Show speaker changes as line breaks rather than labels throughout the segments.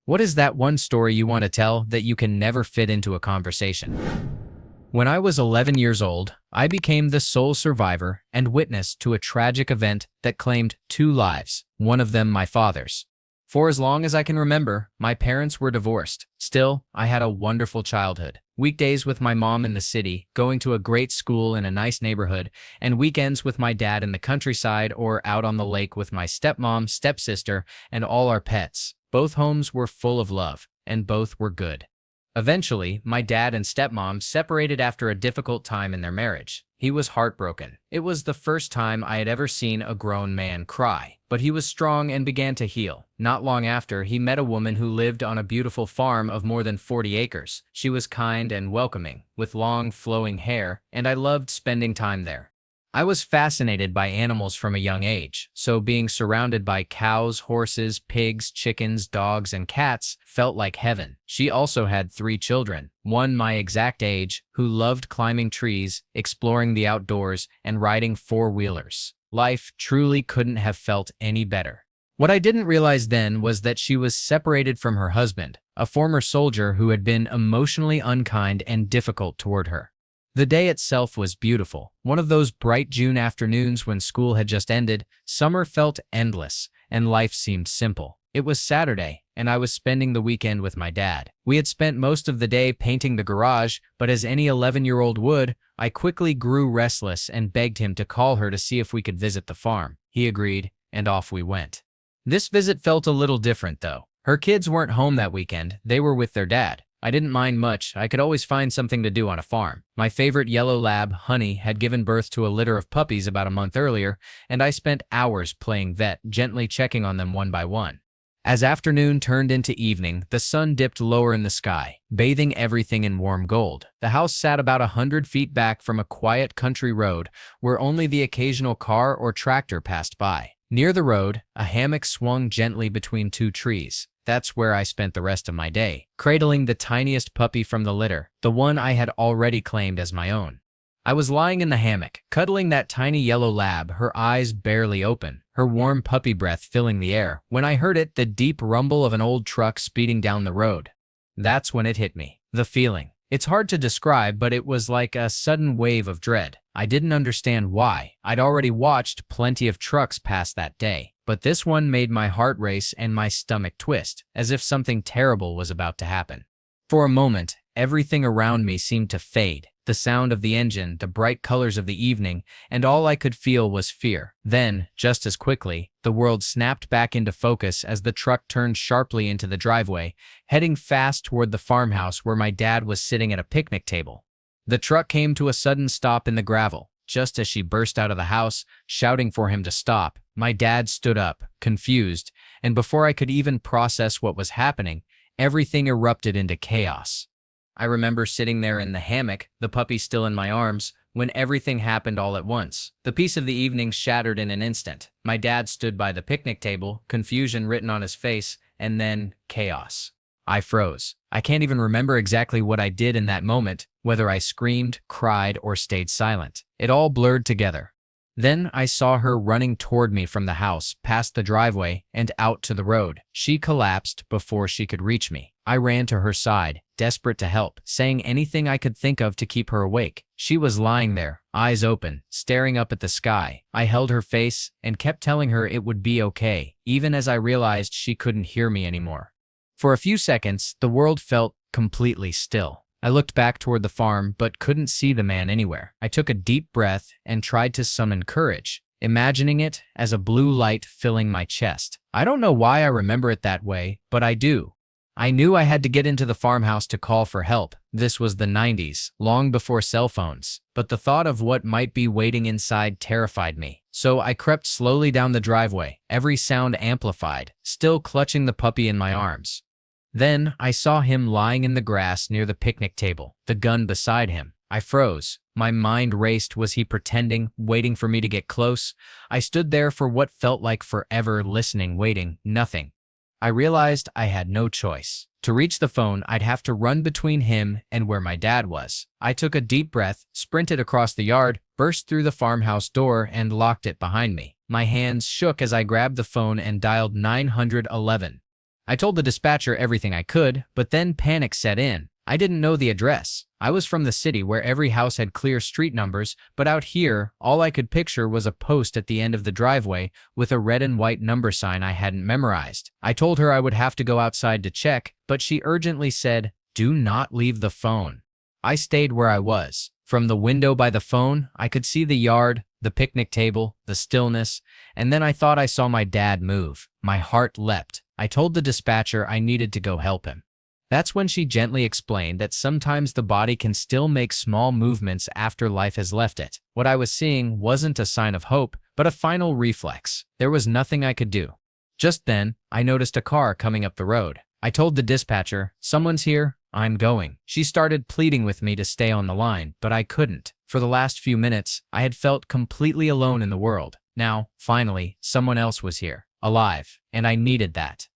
What is that one story you want to tell that you can never fit into a conversation? When I was 11 years old, I became the sole survivor and witness to a tragic event that claimed two lives, one of them my father's. For as long as I can remember, my parents were divorced. Still, I had a wonderful childhood. Weekdays with my mom in the city, going to a great school in a nice neighborhood, and weekends with my dad in the countryside or out on the lake with my stepmom, stepsister, and all our pets. Both homes were full of love, and both were good. Eventually, my dad and stepmom separated after a difficult time in their marriage. He was heartbroken. It was the first time I had ever seen a grown man cry, but he was strong and began to heal. Not long after, he met a woman who lived on a beautiful farm of more than 40 acres. She was kind and welcoming, with long, flowing hair, and I loved spending time there. I was fascinated by animals from a young age, so being surrounded by cows, horses, pigs, chickens, dogs, and cats felt like heaven. She also had 3 children, one my exact age, who loved climbing trees, exploring the outdoors, and riding four-wheelers. Life truly couldn't have felt any better. What I didn't realize then was that she was separated from her husband, a former soldier who had been emotionally unkind and difficult toward her. The day itself was beautiful. One of those bright June afternoons when school had just ended, summer felt endless, and life seemed simple. It was Saturday, and I was spending the weekend with my dad. We had spent most of the day painting the garage, but as any 11-year-old would, I quickly grew restless and begged him to call her to see if we could visit the farm. He agreed, and off we went. This visit felt a little different, though. Her kids weren't home that weekend. They were with their dad. I didn't mind much. I could always find something to do on a farm. My favorite yellow lab, Honey, had given birth to a litter of puppies about a month earlier, and I spent hours playing vet, gently checking on them one by one. As afternoon turned into evening, the sun dipped lower in the sky, bathing everything in warm gold. The house sat about 100 feet back from a quiet country road where only the occasional car or tractor passed by. Near the road, a hammock swung gently between 2 trees. That's where I spent the rest of my day, cradling the tiniest puppy from the litter, the one I had already claimed as my own. I was lying in the hammock, cuddling that tiny yellow lab, her eyes barely open, her warm puppy breath filling the air, when I heard the deep rumble of an old truck speeding down the road. That's when it hit me. The feeling. It's hard to describe, but it was like a sudden wave of dread. I didn't understand why. I'd already watched plenty of trucks pass that day, but this one made my heart race and my stomach twist, as if something terrible was about to happen. For a moment, everything around me seemed to fade. The sound of the engine, the bright colors of the evening, and all I could feel was fear. Then, just as quickly, the world snapped back into focus as the truck turned sharply into the driveway, heading fast toward the farmhouse where my dad was sitting at a picnic table. The truck came to a sudden stop in the gravel. Just as she burst out of the house, shouting for him to stop, my dad stood up, confused, and before I could even process what was happening, everything erupted into chaos. I remember sitting there in the hammock, the puppy still in my arms, when everything happened all at once. The peace of the evening shattered in an instant. My dad stood by the picnic table, confusion written on his face, and then chaos. I froze. I can't even remember exactly what I did in that moment, whether I screamed, cried, or stayed silent. It all blurred together. Then I saw her running toward me from the house, past the driveway, and out to the road. She collapsed before she could reach me. I ran to her side, desperate to help, saying anything I could think of to keep her awake. She was lying there, eyes open, staring up at the sky. I held her face and kept telling her it would be okay, even as I realized she couldn't hear me anymore. For a few seconds, the world felt completely still. I looked back toward the farm, but couldn't see the man anywhere. I took a deep breath and tried to summon courage, imagining it as a blue light filling my chest. I don't know why I remember it that way, but I do. I knew I had to get into the farmhouse to call for help. This was the 90s, long before cell phones, but the thought of what might be waiting inside terrified me. So I crept slowly down the driveway, every sound amplified, still clutching the puppy in my arms. Then I saw him lying in the grass near the picnic table, the gun beside him. I froze. My mind raced. Was he pretending, waiting for me to get close? I stood there for what felt like forever, listening, waiting, nothing. I realized I had no choice. To reach the phone, I'd have to run between him and where my dad was. I took a deep breath, sprinted across the yard, burst through the farmhouse door, and locked it behind me. My hands shook as I grabbed the phone and dialed 911. I told the dispatcher everything I could, but then panic set in. I didn't know the address. I was from the city where every house had clear street numbers, but out here, all I could picture was a post at the end of the driveway with a red and white number sign I hadn't memorized. I told her I would have to go outside to check, but she urgently said, "Do not leave the phone." I stayed where I was. From the window by the phone, I could see the yard, the picnic table, the stillness, and then I thought I saw my dad move. My heart leapt. I told the dispatcher I needed to go help him. That's when she gently explained that sometimes the body can still make small movements after life has left it. What I was seeing wasn't a sign of hope, but a final reflex. There was nothing I could do. Just then, I noticed a car coming up the road. I told the dispatcher, "Someone's here, I'm going." She started pleading with me to stay on the line, but I couldn't. For the last few minutes, I had felt completely alone in the world. Now, finally, someone else was here, alive, and I needed that.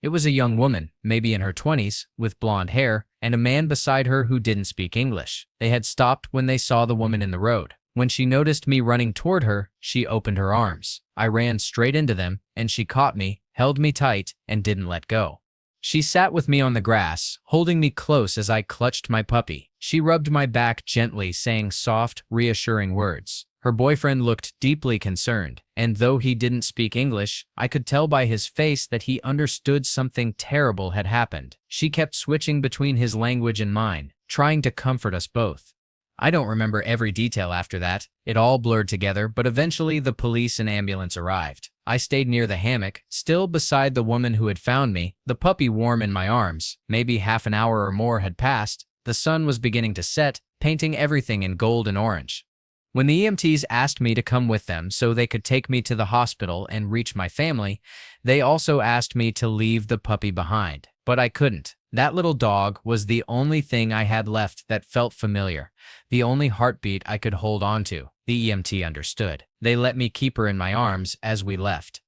It was a young woman, maybe in her 20s, with blonde hair, and a man beside her who didn't speak English. They had stopped when they saw the woman in the road. When she noticed me running toward her, she opened her arms. I ran straight into them, and she caught me, held me tight, and didn't let go. She sat with me on the grass, holding me close as I clutched my puppy. She rubbed my back gently, saying soft, reassuring words. Her boyfriend looked deeply concerned, and though he didn't speak English, I could tell by his face that he understood something terrible had happened. She kept switching between his language and mine, trying to comfort us both. I don't remember every detail after that. It all blurred together, but eventually the police and ambulance arrived. I stayed near the hammock, still beside the woman who had found me, the puppy warm in my arms. Maybe half an hour or more had passed. The sun was beginning to set, painting everything in gold and orange. When the EMTs asked me to come with them so they could take me to the hospital and reach my family, they also asked me to leave the puppy behind. But I couldn't. That little dog was the only thing I had left that felt familiar, the only heartbeat I could hold on to. The EMT understood. They let me keep her in my arms as we left.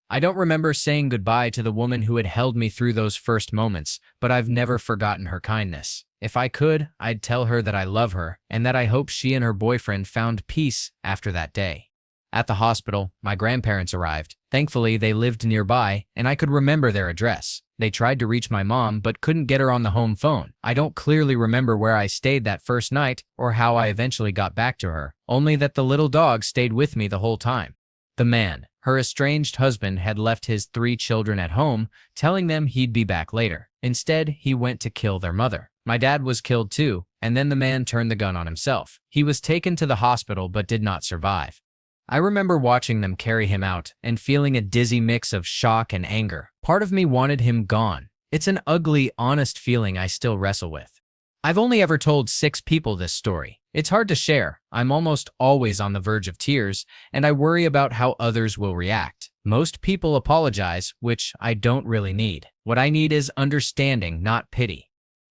I don't remember saying goodbye to the woman who had held me through those first moments, but I've never forgotten her kindness. If I could, I'd tell her that I love her and that I hope she and her boyfriend found peace after that day. At the hospital, my grandparents arrived. Thankfully, they lived nearby, and I could remember their address. They tried to reach my mom, but couldn't get her on the home phone. I don't clearly remember where I stayed that first night or how I eventually got back to her, only that the little dog stayed with me the whole time. The man, her estranged husband, had left his 3 children at home, telling them he'd be back later. Instead, he went to kill their mother. My dad was killed too, and then the man turned the gun on himself. He was taken to the hospital but did not survive. I remember watching them carry him out and feeling a dizzy mix of shock and anger. Part of me wanted him gone. It's an ugly, honest feeling I still wrestle with. I've only ever told 6 people this story. It's hard to share. I'm almost always on the verge of tears, and I worry about how others will react. Most people apologize, which I don't really need. What I need is understanding, not pity.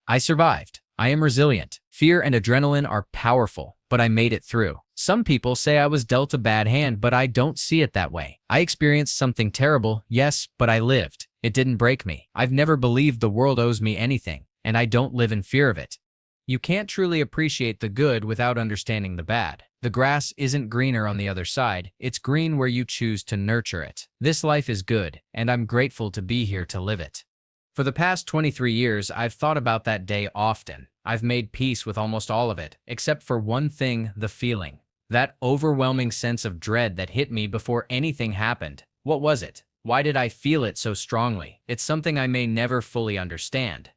I survived. I am resilient. Fear and adrenaline are powerful, but I made it through. Some people say I was dealt a bad hand, but I don't see it that way. I experienced something terrible, yes, but I lived. It didn't break me. I've never believed the world owes me anything, and I don't live in fear of it. You can't truly appreciate the good without understanding the bad. The grass isn't greener on the other side. It's green where you choose to nurture it. This life is good, and I'm grateful to be here to live it. For the past 23 years, I've thought about that day often. I've made peace with almost all of it, except for one thing: the feeling. That overwhelming sense of dread that hit me before anything happened. What was it? Why did I feel it so strongly? It's something I may never fully understand.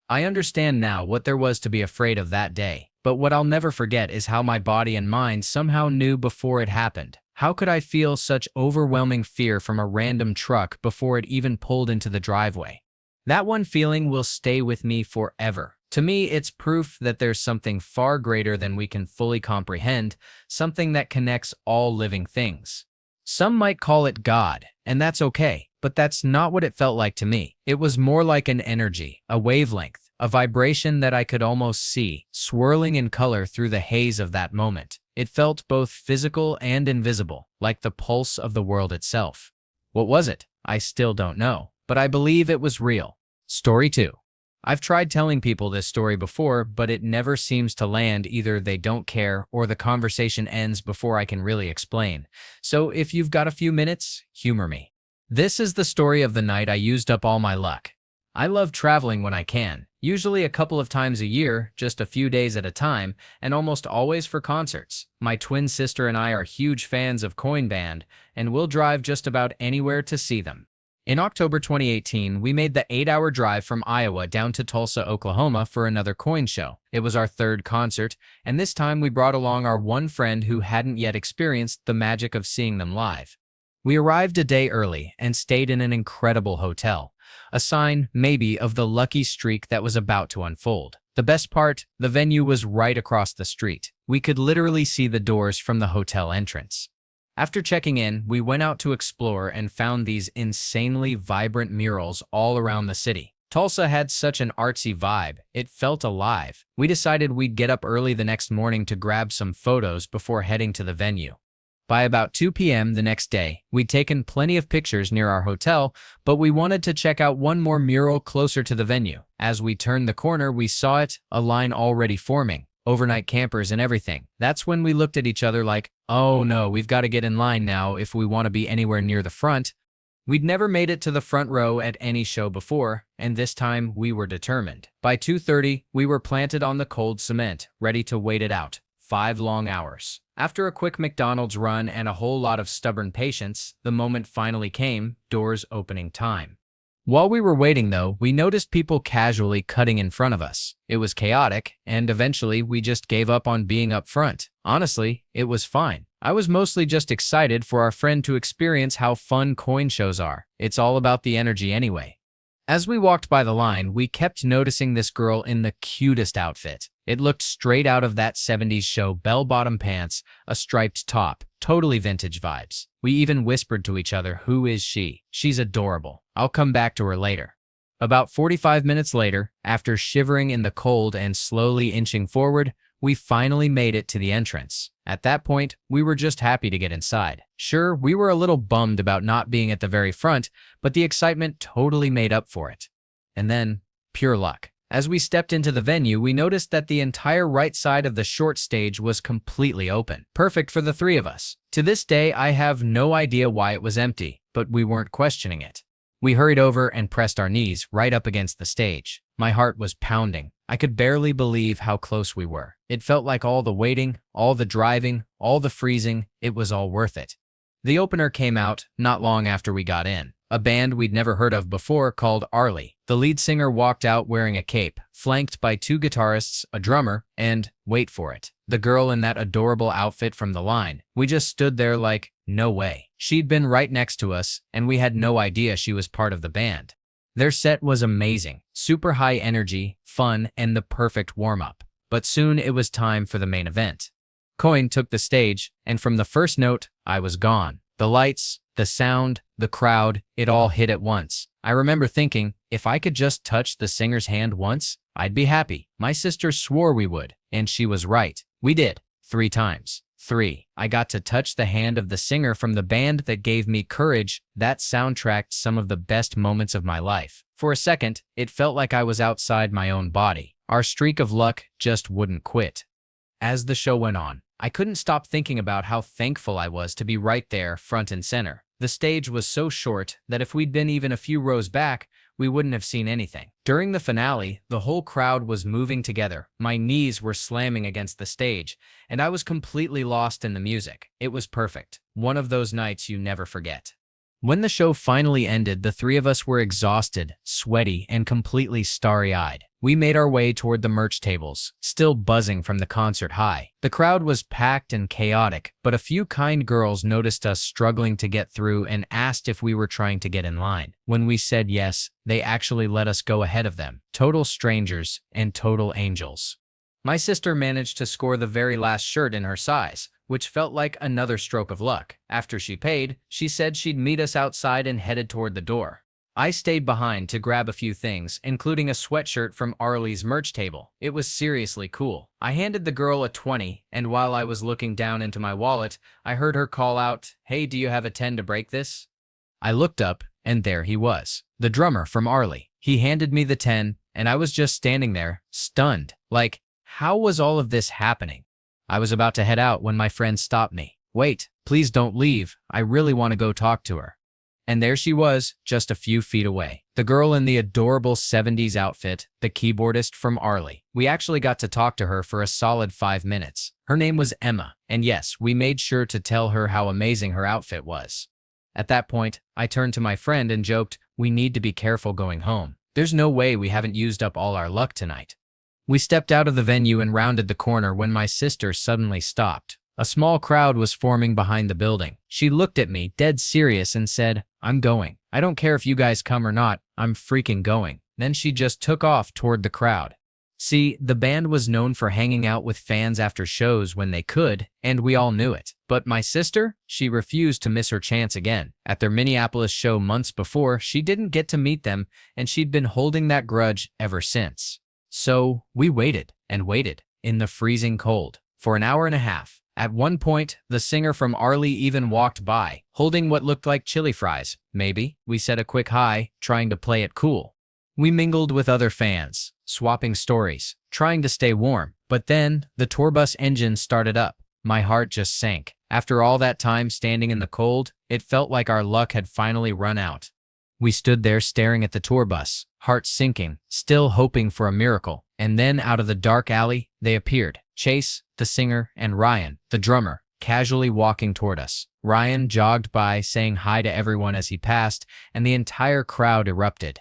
I understand now what there was to be afraid of that day, but what I'll never forget is how my body and mind somehow knew before it happened. How could I feel such overwhelming fear from a random truck before it even pulled into the driveway? That one feeling will stay with me forever. To me, it's proof that there's something far greater than we can fully comprehend, something that connects all living things. Some might call it God, and that's okay, but that's not what it felt like to me. It was more like an energy, a wavelength, a vibration that I could almost see, swirling in color through the haze of that moment. It felt both physical and invisible, like the pulse of the world itself. What was it? I still don't know, but I believe it was real. Story 2. I've tried telling people this story before, but it never seems to land. Either they don't care or the conversation ends before I can really explain. So if you've got a few minutes, humor me. This is the story of the night I used up all my luck. I love traveling when I can, usually a couple of times a year, just a few days at a time, and almost always for concerts. My twin sister and I are huge fans of Coin Band, and we'll drive just about anywhere to see them. In October 2018, we made the 8-hour drive from Iowa down to Tulsa, Oklahoma for another Coin show. It was our third concert, and this time we brought along our one friend who hadn't yet experienced the magic of seeing them live. We arrived a day early and stayed in an incredible hotel, a sign, maybe, of the lucky streak that was about to unfold. The best part, the venue was right across the street. We could literally see the doors from the hotel entrance. After checking in, we went out to explore and found these insanely vibrant murals all around the city. Tulsa had such an artsy vibe, it felt alive. We decided we'd get up early the next morning to grab some photos before heading to the venue. By about 2 p.m. the next day, we'd taken plenty of pictures near our hotel, but we wanted to check out one more mural closer to the venue. As we turned the corner, we saw it, a line already forming. Overnight campers and everything. That's when we looked at each other like, oh no, we've got to get in line now if we want to be anywhere near the front. We'd never made it to the front row at any show before, and this time we were determined. By 2:30, we were planted on the cold cement, ready to wait it out. 5 long hours. After a quick McDonald's run and a whole lot of stubborn patience, the moment finally came, doors opening time. While we were waiting though, we noticed people casually cutting in front of us. It was chaotic, and eventually we just gave up on being up front. Honestly, it was fine. I was mostly just excited for our friend to experience how fun coin shows are. It's all about the energy anyway. As we walked by the line, we kept noticing this girl in the cutest outfit. It looked straight out of that 70s show, bell-bottom pants, a striped top, totally vintage vibes. We even whispered to each other, who is she? She's adorable. I'll come back to her later. About 45 minutes later, after shivering in the cold and slowly inching forward, we finally made it to the entrance. At that point, we were just happy to get inside. Sure, we were a little bummed about not being at the very front, but the excitement totally made up for it. And then, pure luck. As we stepped into the venue, we noticed that the entire right side of the short stage was completely open, perfect for the three of us. To this day, I have no idea why it was empty, but we weren't questioning it. We hurried over and pressed our knees right up against the stage. My heart was pounding. I could barely believe how close we were. It felt like all the waiting, all the driving, all the freezing, it was all worth it. The opener came out not long after we got in. A band we'd never heard of before called Arlie. The lead singer walked out wearing a cape, flanked by 2 guitarists, a drummer, and, wait for it, the girl in that adorable outfit from the line. We just stood there like, no way. She'd been right next to us, and we had no idea she was part of the band. Their set was amazing, super high energy, fun, and the perfect warm-up. But soon it was time for the main event. Coin took the stage, and from the first note, I was gone. The lights, the sound, the crowd, it all hit at once. I remember thinking, if I could just touch the singer's hand once, I'd be happy. My sister swore we would, and she was right. We did. 3 times. 3. I got to touch the hand of the singer from the band that gave me courage, that soundtracked some of the best moments of my life. For a second, it felt like I was outside my own body. Our streak of luck just wouldn't quit. As the show went on, I couldn't stop thinking about how thankful I was to be right there, front and center. The stage was so short that if we'd been even a few rows back, we wouldn't have seen anything. During the finale, the whole crowd was moving together. My knees were slamming against the stage, and I was completely lost in the music. It was perfect. One of those nights you never forget. When the show finally ended, the 3 of us were exhausted, sweaty, and completely starry-eyed. We made our way toward the merch tables, still buzzing from the concert high. The crowd was packed and chaotic, but a few kind girls noticed us struggling to get through and asked if we were trying to get in line. When we said yes, they actually let us go ahead of them. Total strangers and total angels. My sister managed to score the very last shirt in her size, which felt like another stroke of luck. After she paid, she said she'd meet us outside and headed toward the door. I stayed behind to grab a few things, including a sweatshirt from Arlie's merch table. It was seriously cool. I handed the girl a 20, and while I was looking down into my wallet, I heard her call out, "Hey, do you have a 10 to break this?" I looked up, and there he was, the drummer from Arlie. He handed me the 10, and I was just standing there, stunned. Like, how was all of this happening? I was about to head out when my friend stopped me. "Wait, please don't leave. I really want to go talk to her." And there she was, just a few feet away. The girl in the adorable 70s outfit, the keyboardist from Arlie. We actually got to talk to her for a solid 5 minutes. Her name was Emma, and yes, we made sure to tell her how amazing her outfit was. At that point, I turned to my friend and joked, "We need to be careful going home. There's no way we haven't used up all our luck tonight." We stepped out of the venue and rounded the corner when my sister suddenly stopped. A small crowd was forming behind the building. She looked at me, dead serious, and said, "I'm going. I don't care if you guys come or not, I'm freaking going." Then she just took off toward the crowd. See, the band was known for hanging out with fans after shows when they could, and we all knew it. But my sister, she refused to miss her chance again. At their Minneapolis show months before, she didn't get to meet them, and she'd been holding that grudge ever since. So we waited and waited in the freezing cold for an hour and a half. At one point, the singer from Arlie even walked by, holding what looked like chili fries. Maybe. We said a quick hi, trying to play it cool. We mingled with other fans, swapping stories, trying to stay warm. But then, the tour bus engine started up. My heart just sank. After all that time standing in the cold, it felt like our luck had finally run out. We stood there staring at the tour bus, hearts sinking, still hoping for a miracle. And then out of the dark alley, they appeared. Chase, the singer, and Ryan, the drummer, casually walking toward us. Ryan jogged by, saying hi to everyone as he passed, and the entire crowd erupted.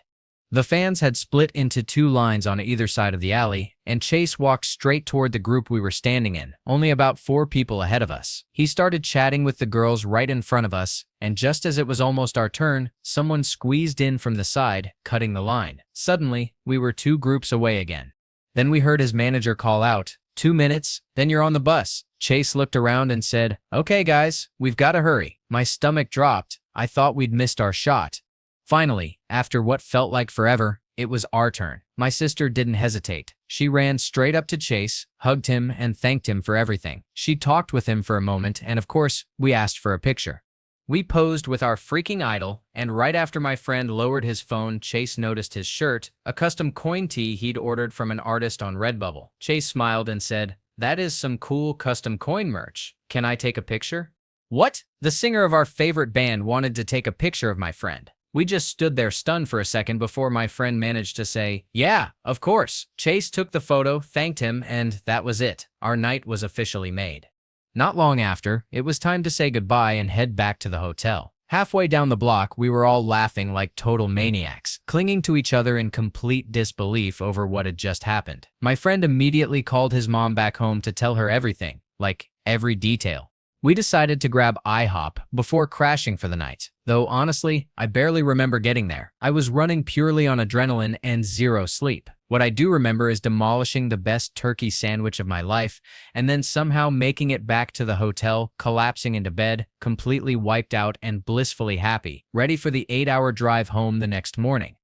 The fans had split into two lines on either side of the alley, and Chase walked straight toward the group we were standing in, only about 4 people ahead of us. He started chatting with the girls right in front of us, and just as it was almost our turn, someone squeezed in from the side, cutting the line. Suddenly, we were 2 groups away again. Then we heard his manager call out, "2 minutes, then you're on the bus." Chase looked around and said, "Okay guys, we've got to hurry." My stomach dropped. I thought we'd missed our shot. Finally, after what felt like forever, it was our turn. My sister didn't hesitate. She ran straight up to Chase, hugged him, and thanked him for everything. She talked with him for a moment, and of course, we asked for a picture. We posed with our freaking idol, and right after my friend lowered his phone, Chase noticed his shirt, a custom coin tee he'd ordered from an artist on Redbubble. Chase smiled and said, "That is some cool custom coin merch. Can I take a picture?" What? The singer of our favorite band wanted to take a picture of my friend. We just stood there stunned for a second before my friend managed to say, "Yeah, of course." Chase took the photo, thanked him, and that was it. Our night was officially made. Not long after, it was time to say goodbye and head back to the hotel. Halfway down the block, we were all laughing like total maniacs, clinging to each other in complete disbelief over what had just happened. My friend immediately called his mom back home to tell her everything, like every detail. We decided to grab IHOP before crashing for the night. Though honestly, I barely remember getting there. I was running purely on adrenaline and 0 sleep. What I do remember is demolishing the best turkey sandwich of my life, and then somehow making it back to the hotel, collapsing into bed, completely wiped out and blissfully happy, ready for the 8-hour drive home the next morning.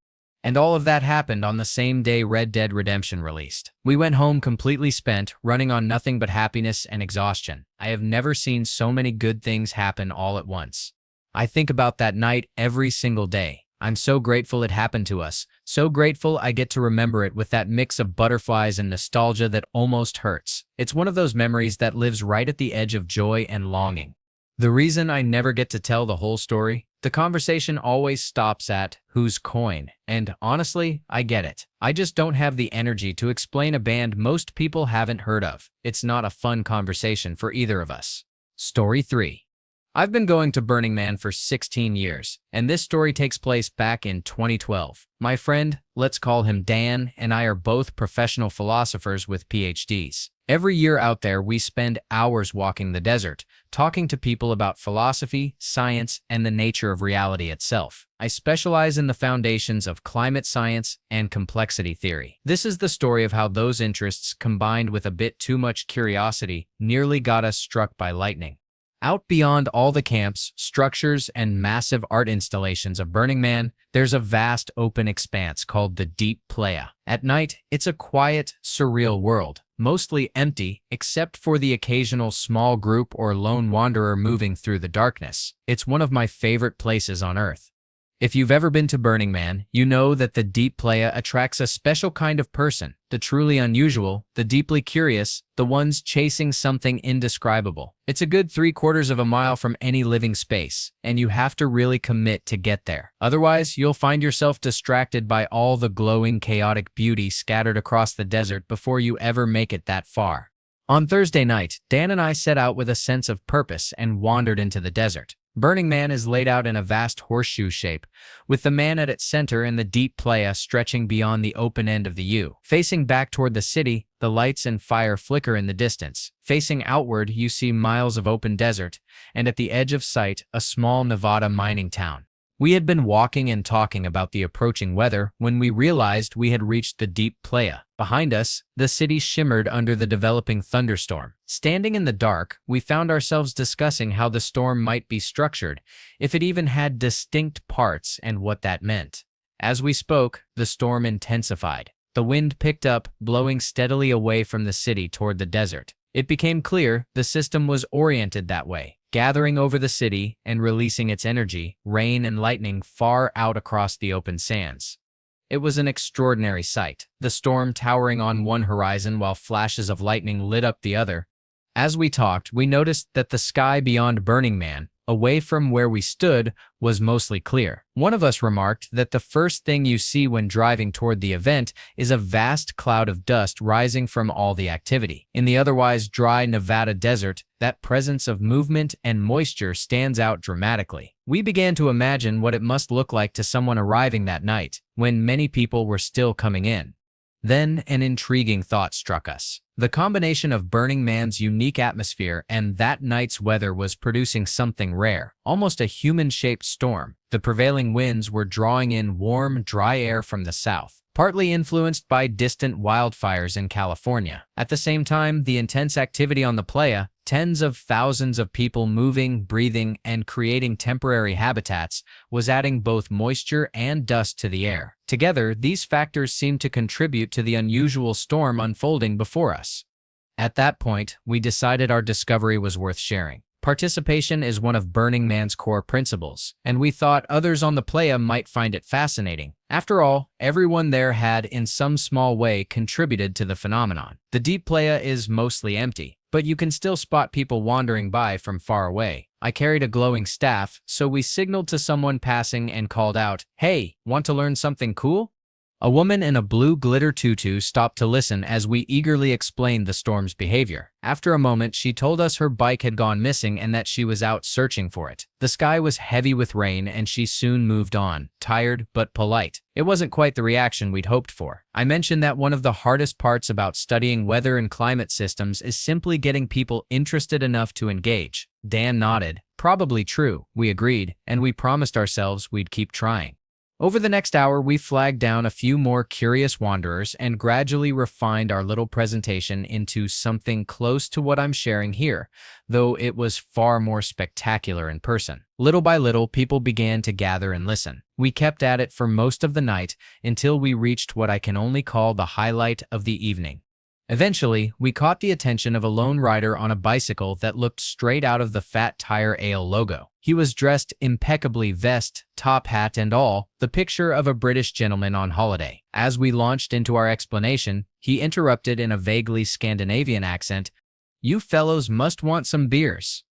And all of that happened on the same day Red Dead Redemption released. We went home completely spent, running on nothing but happiness and exhaustion. I have never seen so many good things happen all at once. I think about that night every single day. I'm so grateful it happened to us. So grateful I get to remember it with that mix of butterflies and nostalgia that almost hurts. It's one of those memories that lives right at the edge of joy and longing. The reason I never get to tell the whole story? The conversation always stops at whose coin, and honestly, I get it. I just don't have the energy to explain a band most people haven't heard of. It's not a fun conversation for either of us. Story 3. I've been going to Burning Man for 16 years, and this story takes place back in 2012. My friend, let's call him Dan, and I are both professional philosophers with PhDs. Every year out there, we spend hours walking the desert, talking to people about philosophy, science, and the nature of reality itself. I specialize in the foundations of climate science and complexity theory. This is the story of how those interests, combined with a bit too much curiosity, nearly got us struck by lightning. Out beyond all the camps, structures, and massive art installations of Burning Man, there's a vast open expanse called the Deep Playa. At night, it's a quiet, surreal world, mostly empty except for the occasional small group or lone wanderer moving through the darkness. It's one of my favorite places on Earth. If you've ever been to Burning Man, you know that the deep playa attracts a special kind of person, the truly unusual, the deeply curious, the ones chasing something indescribable. It's a good 3/4 of a mile from any living space, and you have to really commit to get there. Otherwise, you'll find yourself distracted by all the glowing, chaotic beauty scattered across the desert before you ever make it that far. On Thursday night, Dan and I set out with a sense of purpose and wandered into the desert. Burning Man is laid out in a vast horseshoe shape, with the man at its center and the deep playa stretching beyond the open end of the U. Facing back toward the city, the lights and fire flicker in the distance. Facing outward, you see miles of open desert, and at the edge of sight, a small Nevada mining town. We had been walking and talking about the approaching weather when we realized we had reached the deep playa. Behind us, the city shimmered under the developing thunderstorm. Standing in the dark, we found ourselves discussing how the storm might be structured, if it even had distinct parts, and what that meant. As we spoke, the storm intensified. The wind picked up, blowing steadily away from the city toward the desert. It became clear the system was oriented that way, gathering over the city and releasing its energy, rain and lightning far out across the open sands. It was an extraordinary sight, the storm towering on one horizon while flashes of lightning lit up the other. As we talked, we noticed that the sky beyond Burning Man, away from where we stood, was mostly clear. One of us remarked that the first thing you see when driving toward the event is a vast cloud of dust rising from all the activity. In the otherwise dry Nevada desert, that presence of movement and moisture stands out dramatically. We began to imagine what it must look like to someone arriving that night, when many people were still coming in. Then an intriguing thought struck us. The combination of Burning Man's unique atmosphere and that night's weather was producing something rare, almost a human-shaped storm. The prevailing winds were drawing in warm, dry air from the south, partly influenced by distant wildfires in California. At the same time, the intense activity on the playa, tens of thousands of people moving, breathing, and creating temporary habitats, was adding both moisture and dust to the air. Together, these factors seemed to contribute to the unusual storm unfolding before us. At that point, we decided our discovery was worth sharing. Participation is one of Burning Man's core principles, and we thought others on the playa might find it fascinating. After all, everyone there had, in some small way, contributed to the phenomenon. The deep playa is mostly empty, but you can still spot people wandering by from far away. I carried a glowing staff, so we signaled to someone passing and called out, "Hey, want to learn something cool?" A woman in a blue glitter tutu stopped to listen as we eagerly explained the storm's behavior. After a moment, she told us her bike had gone missing and that she was out searching for it. The sky was heavy with rain and she soon moved on, tired but polite. It wasn't quite the reaction we'd hoped for. I mentioned that one of the hardest parts about studying weather and climate systems is simply getting people interested enough to engage. Dan nodded. Probably true, we agreed, and we promised ourselves we'd keep trying. Over the next hour, we flagged down a few more curious wanderers and gradually refined our little presentation into something close to what I'm sharing here, though it was far more spectacular in person. Little by little, people began to gather and listen. We kept at it for most of the night until we reached what I can only call the highlight of the evening. Eventually, we caught the attention of a lone rider on a bicycle that looked straight out of the Fat Tire Ale logo. He was dressed impeccably, vest, top hat and all, the picture of a British gentleman on holiday. As we launched into our explanation, he interrupted in a vaguely Scandinavian accent, "You fellows must want some beers."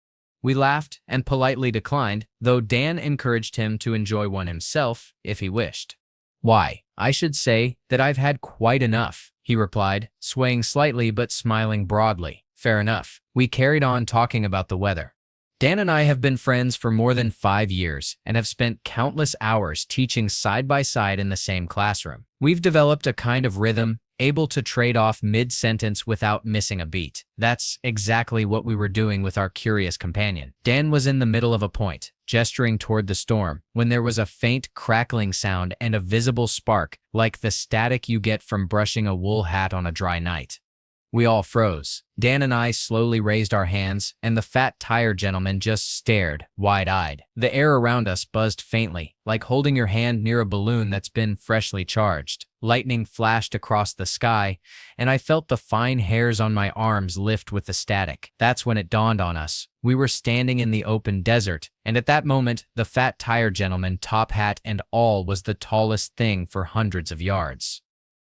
We laughed and politely declined, though Dan encouraged him to enjoy one himself if he wished. "Why, I should say that I've had quite enough," he replied, swaying slightly but smiling broadly. Fair enough. We carried on talking about the weather. Dan and I have been friends for more than 5 years and have spent countless hours teaching side by side in the same classroom. We've developed a kind of rhythm, able to trade off mid-sentence without missing a beat. That's exactly what we were doing with our curious companion. Dan was in the middle of a point, gesturing toward the storm, when there was a faint crackling sound and a visible spark, like the static you get from brushing a wool hat on a dry night. We all froze. Dan and I slowly raised our hands, and the Fat Tire gentleman just stared, wide-eyed. The air around us buzzed faintly, like holding your hand near a balloon that's been freshly charged. lightning flashed across the sky, and I felt the fine hairs on my arms lift with the static. That's when it dawned on us. We were standing in the open desert, and at that moment, the fat tire gentleman, top hat and all, was the tallest thing for hundreds of yards.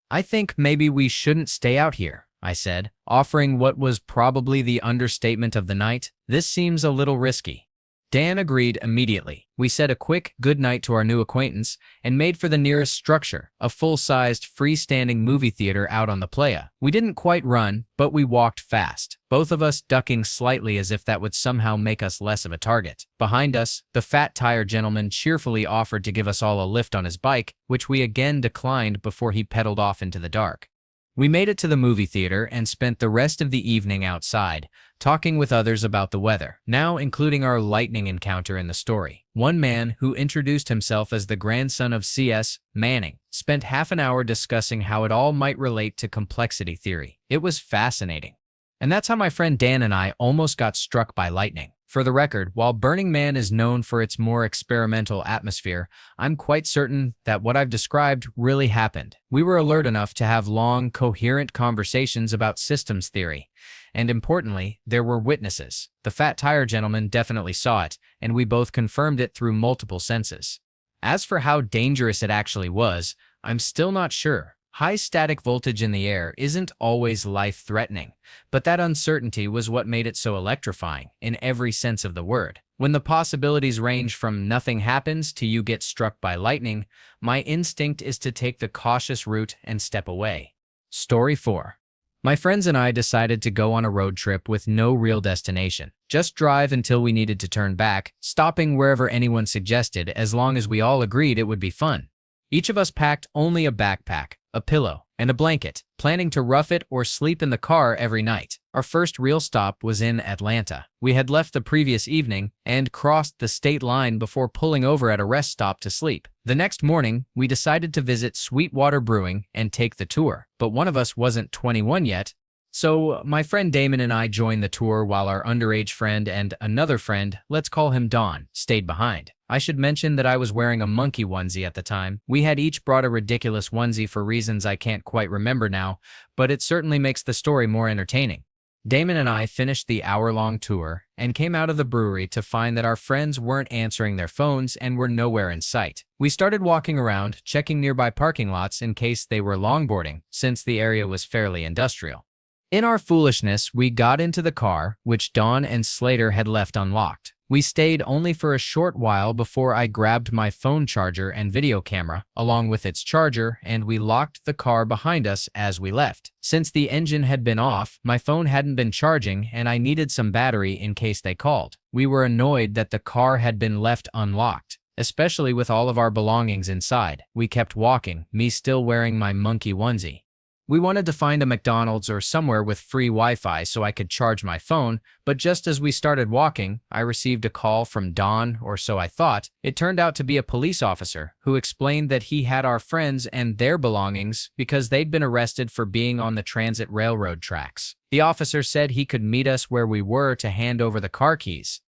"I think maybe we shouldn't stay out here," I said, offering what was probably the understatement of the night. "This seems a little risky." Dan agreed immediately. We said a quick goodnight to our new acquaintance and made for the nearest structure, a full-sized, freestanding movie theater out on the playa. We didn't quite run, but we walked fast, both of us ducking slightly as if that would somehow make us less of a target. Behind us, the fat tire gentleman cheerfully offered to give us all a lift on his bike, which we again declined before he pedaled off into the dark. We made it to the movie theater and spent the rest of the evening outside, talking with others about the weather, now including our lightning encounter in the story. One man, who introduced himself as the grandson of C.S. Manning, spent half an hour discussing how it all might relate to complexity theory. It was fascinating. And that's how my friend Dan and I almost got struck by lightning. For the record, while Burning Man is known for its more experimental atmosphere, I'm quite certain that what I've described really happened. We were alert enough to have long, coherent conversations about systems theory. And importantly, there were witnesses. The fat tire gentleman definitely saw it, and we both confirmed it through multiple senses. As for how dangerous it actually was, I'm still not sure. High static voltage in the air isn't always life-threatening, but that uncertainty was what made it so electrifying, in every sense of the word. When the possibilities range from nothing happens to you get struck by lightning, my instinct is to take the cautious route and step away. Story 4. My friends and I decided to go on a road trip with no real destination. Just drive until we needed to turn back, stopping wherever anyone suggested as long as we all agreed it would be fun. Each of us packed only a backpack, a pillow, and a blanket, planning to rough it or sleep in the car every night. Our first real stop was in Atlanta. We had left the previous evening and crossed the state line before pulling over at a rest stop to sleep. The next morning, we decided to visit Sweetwater Brewing and take the tour, but one of us wasn't 21 yet, so my friend Damon and I joined the tour while our underage friend and another friend, let's call him Don, stayed behind. I should mention that I was wearing a monkey onesie at the time. We had each brought a ridiculous onesie for reasons I can't quite remember now, but it certainly makes the story more entertaining. Damon and I finished the hour-long tour and came out of the brewery to find that our friends weren't answering their phones and were nowhere in sight. We started walking around, checking nearby parking lots in case they were longboarding, since the area was fairly industrial. In our foolishness, we got into the car, which Dawn and Slater had left unlocked. We stayed only for a short while before I grabbed my phone charger and video camera, along with its charger, and we locked the car behind us as we left. Since the engine had been off, my phone hadn't been charging, and I needed some battery in case they called. We were annoyed that the car had been left unlocked, especially with all of our belongings inside. We kept walking, me still wearing my monkey onesie. We wanted to find a McDonald's or somewhere with free Wi-Fi so I could charge my phone, but just as we started walking, I received a call from Don, or so I thought. It turned out to be a police officer who explained that he had our friends and their belongings because they'd been arrested for being on the transit railroad tracks. The officer said he could meet us where we were to hand over the car keys.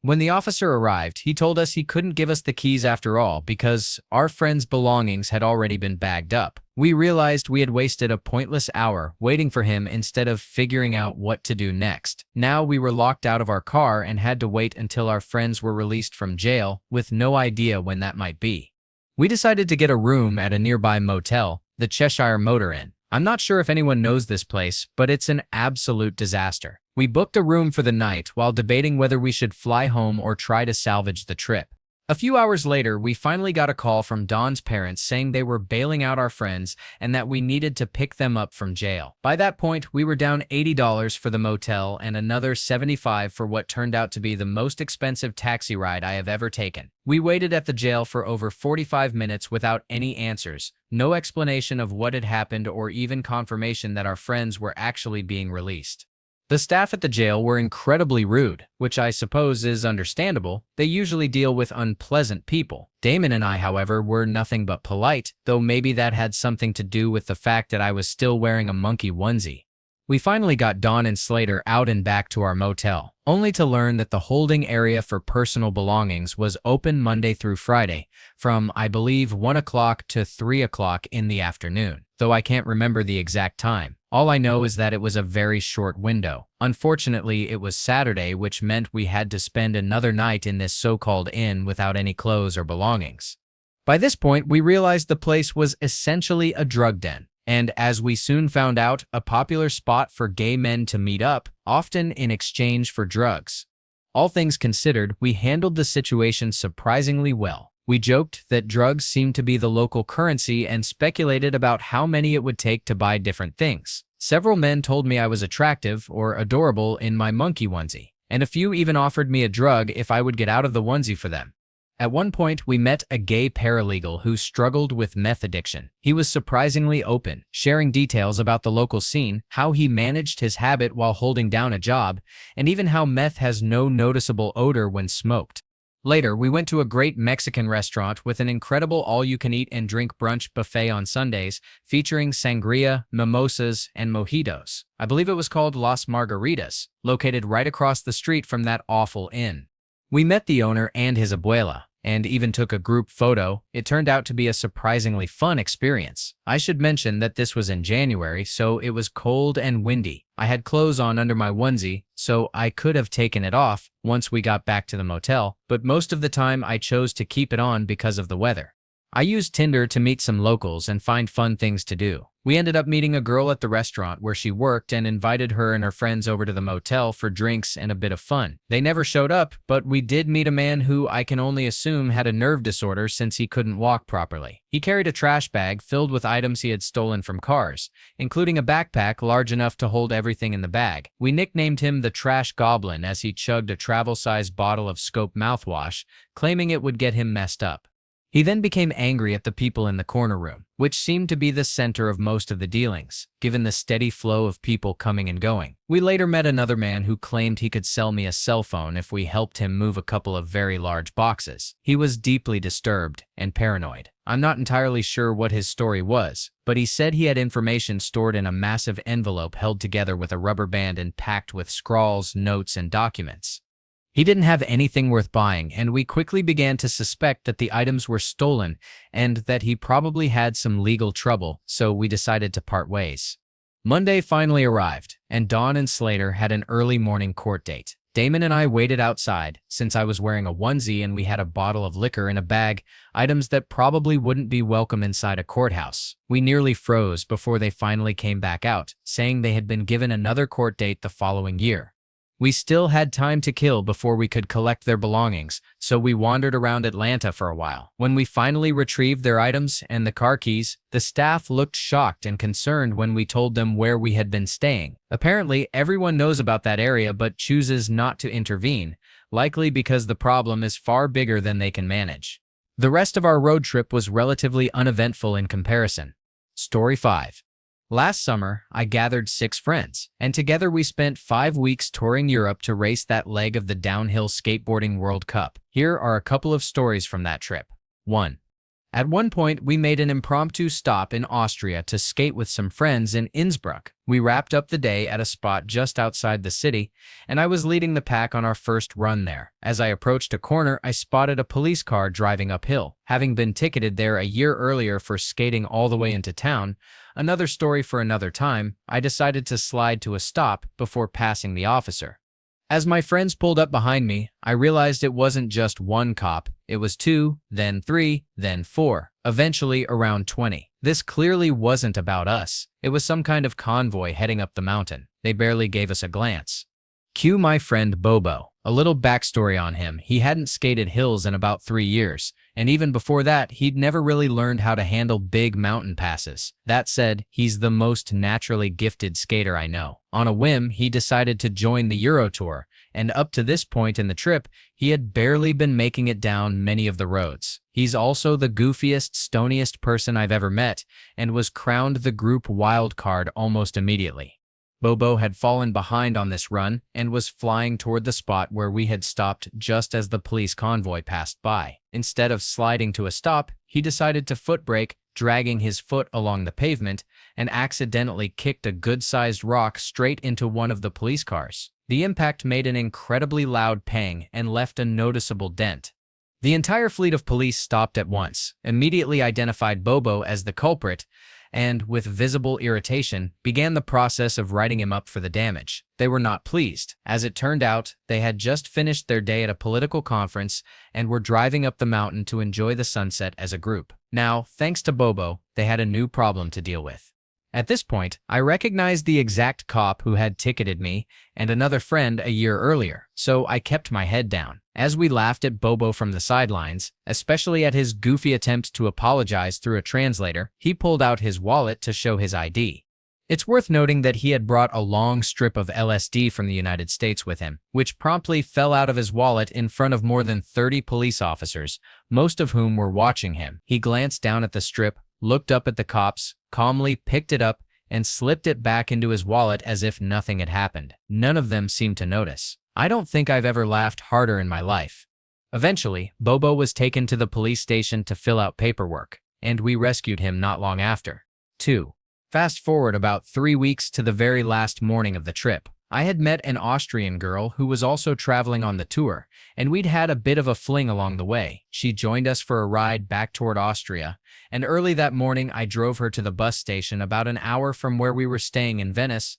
When the officer arrived, he told us he couldn't give us the keys after all because our friends' belongings had already been bagged up. We realized we had wasted a pointless hour waiting for him instead of figuring out what to do next. Now we were locked out of our car and had to wait until our friends were released from jail, with no idea when that might be. We decided to get a room at a nearby motel, the Cheshire Motor Inn. I'm not sure if anyone knows this place, but it's an absolute disaster. We booked a room for the night while debating whether we should fly home or try to salvage the trip. A few hours later, we finally got a call from Don's parents saying they were bailing out our friends and that we needed to pick them up from jail. By that point, we were down $80 for the motel and another $75 for what turned out to be the most expensive taxi ride I have ever taken. We waited at the jail for over 45 minutes without any answers, no explanation of what had happened or even confirmation that our friends were actually being released. The staff at the jail were incredibly rude, which I suppose is understandable. They usually deal with unpleasant people. Damon and I, however, were nothing but polite, though maybe that had something to do with the fact that I was still wearing a monkey onesie. We finally got Dawn and Slater out and back to our motel. only to learn that the holding area for personal belongings was open Monday through Friday from, I believe, 1 o'clock to 3 o'clock in the afternoon, though I can't remember the exact time. All I know is that it was a very short window. Unfortunately, it was Saturday, which meant we had to spend another night in this so-called inn without any clothes or belongings. By this point, we realized the place was essentially a drug den, and as we soon found out, a popular spot for gay men to meet up, often in exchange for drugs. All things considered, we handled the situation surprisingly well. We joked that drugs seemed to be the local currency and speculated about how many it would take to buy different things. Several men told me I was attractive or adorable in my monkey onesie, and a few even offered me a drug if I would get out of the onesie for them. At one point, we met a gay paralegal who struggled with meth addiction. He was surprisingly open, sharing details about the local scene, how he managed his habit while holding down a job, and even how meth has no noticeable odor when smoked. Later, we went to a great Mexican restaurant with an incredible all-you-can-eat and drink brunch buffet on Sundays, featuring sangria, mimosas, and mojitos. I believe it was called Las Margaritas, located right across the street from that awful inn. We met the owner and his abuela, and even took a group photo. It turned out to be a surprisingly fun experience. I should mention that this was in January, so it was cold and windy. I had clothes on under my onesie, so I could have taken it off once we got back to the motel, but most of the time I chose to keep it on because of the weather. I used Tinder to meet some locals and find fun things to do. We ended up meeting a girl at the restaurant where she worked and invited her and her friends over to the motel for drinks and a bit of fun. They never showed up, but we did meet a man who I can only assume had a nerve disorder since he couldn't walk properly. He carried a trash bag filled with items he had stolen from cars, including a backpack large enough to hold everything in the bag. We nicknamed him the Trash Goblin as he chugged a travel-sized bottle of Scope mouthwash, claiming it would get him messed up. He then became angry at the people in the corner room, which seemed to be the center of most of the dealings, given the steady flow of people coming and going. We later met another man who claimed he could sell me a cell phone if we helped him move a couple of very large boxes. He was deeply disturbed and paranoid. I'm not entirely sure what his story was, but he said he had information stored in a massive envelope held together with a rubber band and packed with scrawls, notes, and documents. He didn't have anything worth buying, and we quickly began to suspect that the items were stolen and that he probably had some legal trouble, so we decided to part ways. Monday finally arrived, and Dawn and Slater had an early morning court date. Damon and I waited outside, since I was wearing a onesie and we had a bottle of liquor in a bag, items that probably wouldn't be welcome inside a courthouse. We nearly froze before they finally came back out, saying they had been given another court date the following year. We still had time to kill before we could collect their belongings, so we wandered around Atlanta for a while. When we finally retrieved their items and the car keys, the staff looked shocked and concerned when we told them where we had been staying. Apparently, everyone knows about that area but chooses not to intervene, likely because the problem is far bigger than they can manage. The rest of our road trip was relatively uneventful in comparison. Story 5. Last summer, I gathered 6 friends, and together we spent 5 weeks touring Europe to race that leg of the downhill skateboarding World Cup. Here are a couple of stories from that trip. 1. At one point, we made an impromptu stop in Austria to skate with some friends in Innsbruck. We wrapped up the day at a spot just outside the city, and I was leading the pack on our first run there. As I approached a corner, I spotted a police car driving uphill. Having been ticketed there a year earlier for skating all the way into town, another story for another time, I decided to slide to a stop before passing the officer. As my friends pulled up behind me, I realized it wasn't just one cop, it was 2, then 3, then 4, eventually around 20. This clearly wasn't about us. It was some kind of convoy heading up the mountain. They barely gave us a glance. Cue my friend Bobo. A little backstory on him: he hadn't skated hills in about 3 years, and even before that, he'd never really learned how to handle big mountain passes. That said, he's the most naturally gifted skater I know. On a whim, he decided to join the Euro Tour, and up to this point in the trip, he had barely been making it down many of the roads. He's also the goofiest, stoniest person I've ever met, and was crowned the group wild card almost immediately. Bobo had fallen behind on this run and was flying toward the spot where we had stopped just as the police convoy passed by. Instead of sliding to a stop, he decided to foot brake, dragging his foot along the pavement, and accidentally kicked a good-sized rock straight into one of the police cars. The impact made an incredibly loud pang and left a noticeable dent. The entire fleet of police stopped at once, immediately identified Bobo as the culprit, and, with visible irritation, began the process of writing him up for the damage. They were not pleased. As it turned out, they had just finished their day at a political conference and were driving up the mountain to enjoy the sunset as a group. Now, thanks to Bobo, they had a new problem to deal with. At this point, I recognized the exact cop who had ticketed me and another friend a year earlier, so I kept my head down. As we laughed at Bobo from the sidelines, especially at his goofy attempt to apologize through a translator, he pulled out his wallet to show his ID. It's worth noting that he had brought a long strip of LSD from the United States with him, which promptly fell out of his wallet in front of more than 30 police officers, most of whom were watching him. He glanced down at the strip, looked up at the cops, calmly picked it up, and slipped it back into his wallet as if nothing had happened. None of them seemed to notice. I don't think I've ever laughed harder in my life. Eventually, Bobo was taken to the police station to fill out paperwork, and we rescued him not long after. 2. Fast forward about 3 weeks to the very last morning of the trip. I had met an Austrian girl who was also traveling on the tour, and we'd had a bit of a fling along the way. She joined us for a ride back toward Austria, and early that morning I drove her to the bus station about an hour from where we were staying in Venice.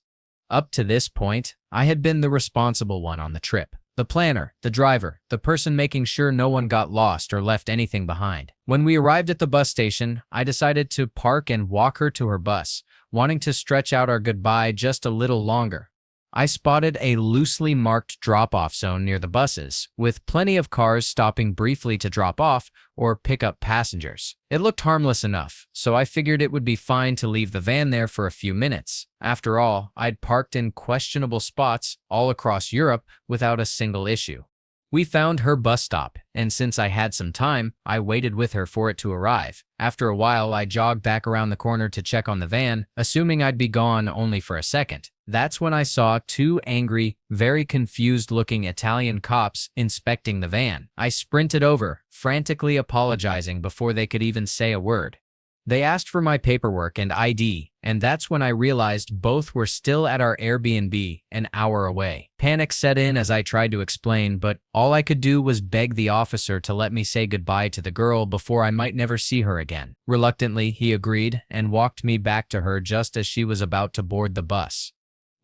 Up to this point, I had been the responsible one on the trip. The planner, the driver, the person making sure no one got lost or left anything behind. When we arrived at the bus station, I decided to park and walk her to her bus, wanting to stretch out our goodbye just a little longer. I spotted a loosely marked drop-off zone near the buses, with plenty of cars stopping briefly to drop off or pick up passengers. It looked harmless enough, so I figured it would be fine to leave the van there for a few minutes. After all, I'd parked in questionable spots all across Europe without a single issue. We found her bus stop, and since I had some time, I waited with her for it to arrive. After a while, I jogged back around the corner to check on the van, assuming I'd be gone only for a second. That's when I saw 2 angry, very confused-looking Italian cops inspecting the van. I sprinted over, frantically apologizing before they could even say a word. They asked for my paperwork and ID, and that's when I realized both were still at our Airbnb an hour away. Panic set in as I tried to explain, but all I could do was beg the officer to let me say goodbye to the girl before I might never see her again. Reluctantly, he agreed and walked me back to her just as she was about to board the bus.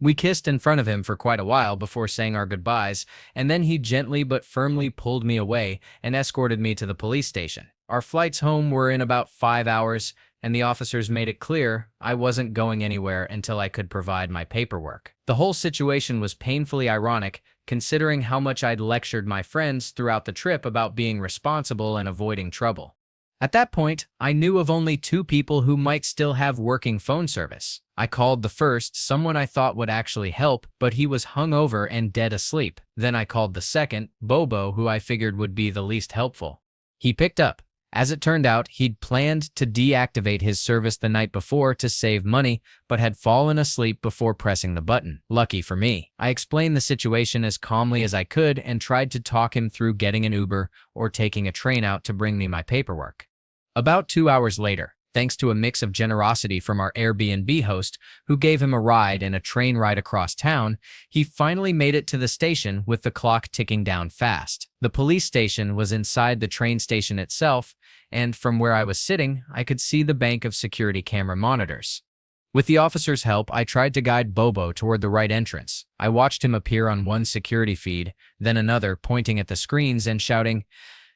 We kissed in front of him for quite a while before saying our goodbyes, and then he gently but firmly pulled me away and escorted me to the police station. Our flights home were in about 5 hours, and the officers made it clear I wasn't going anywhere until I could provide my paperwork. The whole situation was painfully ironic, considering how much I'd lectured my friends throughout the trip about being responsible and avoiding trouble. At that point, I knew of only 2 people who might still have working phone service. I called the first, someone I thought would actually help, but he was hungover and dead asleep. Then I called the second, Bobo, who I figured would be the least helpful. He picked up. As it turned out, he'd planned to deactivate his service the night before to save money, but had fallen asleep before pressing the button. Lucky for me. I explained the situation as calmly as I could and tried to talk him through getting an Uber or taking a train out to bring me my paperwork. About 2 hours later, thanks to a mix of generosity from our Airbnb host, who gave him a ride and a train ride across town, he finally made it to the station with the clock ticking down fast. The police station was inside the train station itself, and from where I was sitting, I could see the bank of security camera monitors. With the officer's help, I tried to guide Bobo toward the right entrance. I watched him appear on one security feed, then another, pointing at the screens and shouting,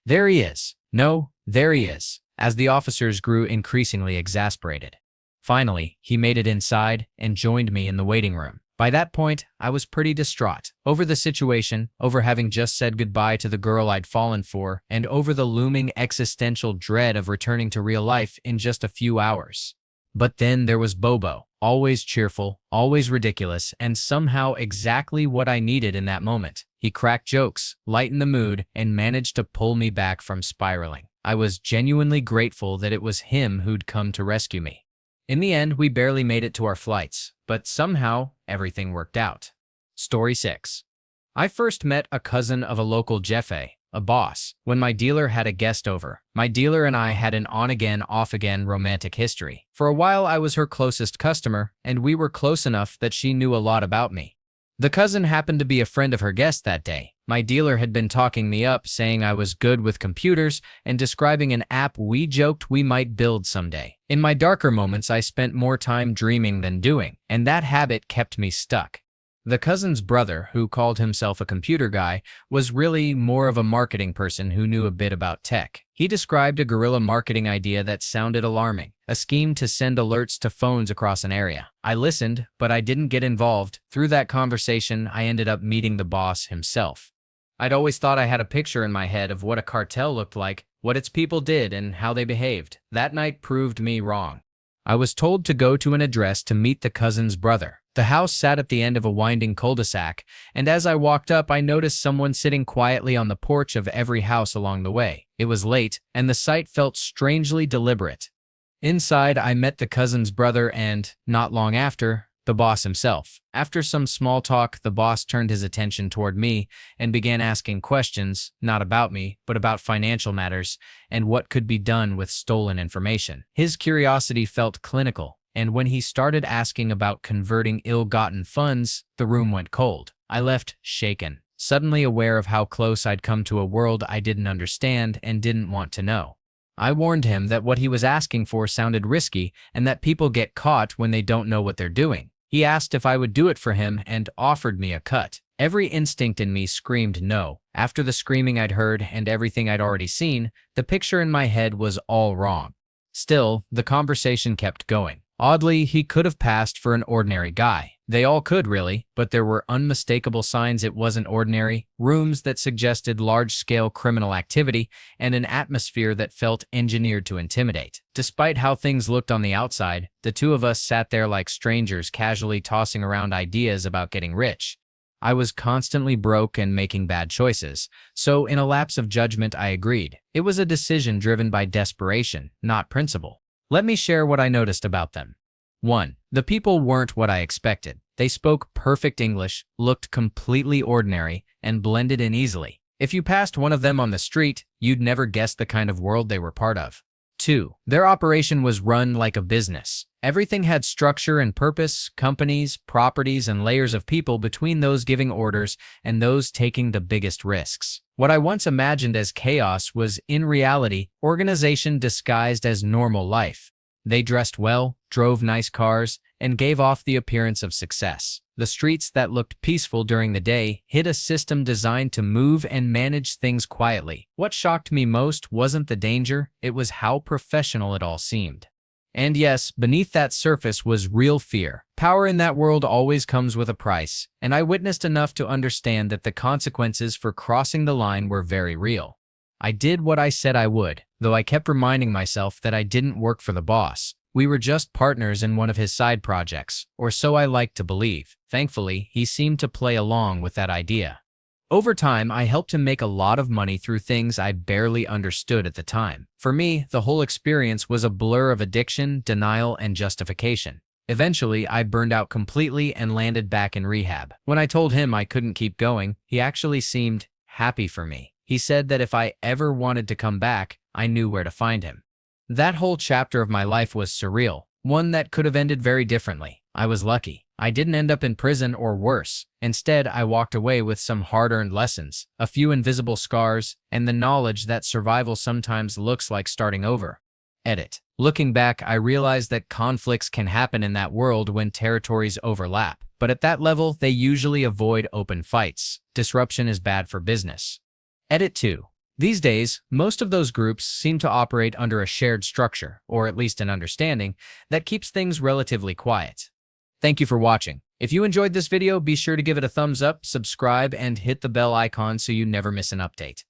"There he is! No, there he is!" as the officers grew increasingly exasperated. Finally, he made it inside and joined me in the waiting room. By that point, I was pretty distraught over the situation, over having just said goodbye to the girl I'd fallen for, and over the looming existential dread of returning to real life in just a few hours. But then there was Bobo, always cheerful, always ridiculous, and somehow exactly what I needed in that moment. He cracked jokes, lightened the mood, and managed to pull me back from spiraling. I was genuinely grateful that it was him who'd come to rescue me. In the end, we barely made it to our flights, but somehow everything worked out. Story 6. I first met a cousin of a local jefe, a boss, when my dealer had a guest over. My dealer and I had an on-again, off-again romantic history. For a while, I was her closest customer, and we were close enough that she knew a lot about me. The cousin happened to be a friend of her guest that day. My dealer had been talking me up, saying I was good with computers and describing an app we joked we might build someday. In my darker moments, I spent more time dreaming than doing, and that habit kept me stuck. The cousin's brother, who called himself a computer guy, was really more of a marketing person who knew a bit about tech. He described a guerrilla marketing idea that sounded alarming, a scheme to send alerts to phones across an area. I listened, but I didn't get involved. Through that conversation, I ended up meeting the boss himself. I'd always thought I had a picture in my head of what a cartel looked like, what its people did, and how they behaved. That night proved me wrong. I was told to go to an address to meet the cousin's brother. The house sat at the end of a winding cul-de-sac, and as I walked up, I noticed someone sitting quietly on the porch of every house along the way. It was late, and the sight felt strangely deliberate. Inside, I met the cousin's brother and, not long after, the boss himself. After some small talk, the boss turned his attention toward me and began asking questions, not about me, but about financial matters and what could be done with stolen information. His curiosity felt clinical, and when he started asking about converting ill-gotten funds, the room went cold. I left shaken, suddenly aware of how close I'd come to a world I didn't understand and didn't want to know. I warned him that what he was asking for sounded risky and that people get caught when they don't know what they're doing. He asked if I would do it for him and offered me a cut. Every instinct in me screamed no. After the screaming I'd heard and everything I'd already seen, the picture in my head was all wrong. Still, the conversation kept going. Oddly, he could have passed for an ordinary guy. They all could, really, but there were unmistakable signs it wasn't ordinary, rooms that suggested large-scale criminal activity, and an atmosphere that felt engineered to intimidate. Despite how things looked on the outside, the two of us sat there like strangers, casually tossing around ideas about getting rich. I was constantly broke and making bad choices, so in a lapse of judgment I agreed. It was a decision driven by desperation, not principle. Let me share what I noticed about them. 1. The people weren't what I expected. They spoke perfect English, looked completely ordinary, and blended in easily. If you passed one of them on the street, you'd never guess the kind of world they were part of. 2. Their operation was run like a business. Everything had structure and purpose, companies, properties, and layers of people between those giving orders and those taking the biggest risks. What I once imagined as chaos was, in reality, organization disguised as normal life. They dressed well, drove nice cars, and gave off the appearance of success. The streets that looked peaceful during the day hid a system designed to move and manage things quietly. What shocked me most wasn't the danger, it was how professional it all seemed. And yes, beneath that surface was real fear. Power in that world always comes with a price, and I witnessed enough to understand that the consequences for crossing the line were very real. I did what I said I would, though I kept reminding myself that I didn't work for the boss. We were just partners in one of his side projects, or so I liked to believe. Thankfully, he seemed to play along with that idea. Over time, I helped him make a lot of money through things I barely understood at the time. For me, the whole experience was a blur of addiction, denial, and justification. Eventually, I burned out completely and landed back in rehab. When I told him I couldn't keep going, he actually seemed happy for me. He said that if I ever wanted to come back, I knew where to find him. That whole chapter of my life was surreal, one that could have ended very differently. I was lucky. I didn't end up in prison or worse. Instead, I walked away with some hard-earned lessons, a few invisible scars, and the knowledge that survival sometimes looks like starting over. Edit. Looking back, I realized that conflicts can happen in that world when territories overlap, but at that level, they usually avoid open fights. Disruption is bad for business. Edit 2. These days, most of those groups seem to operate under a shared structure, or at least an understanding, that keeps things relatively quiet. Thank you for watching. If you enjoyed this video, be sure to give it a thumbs up, subscribe, and hit the bell icon so you never miss an update.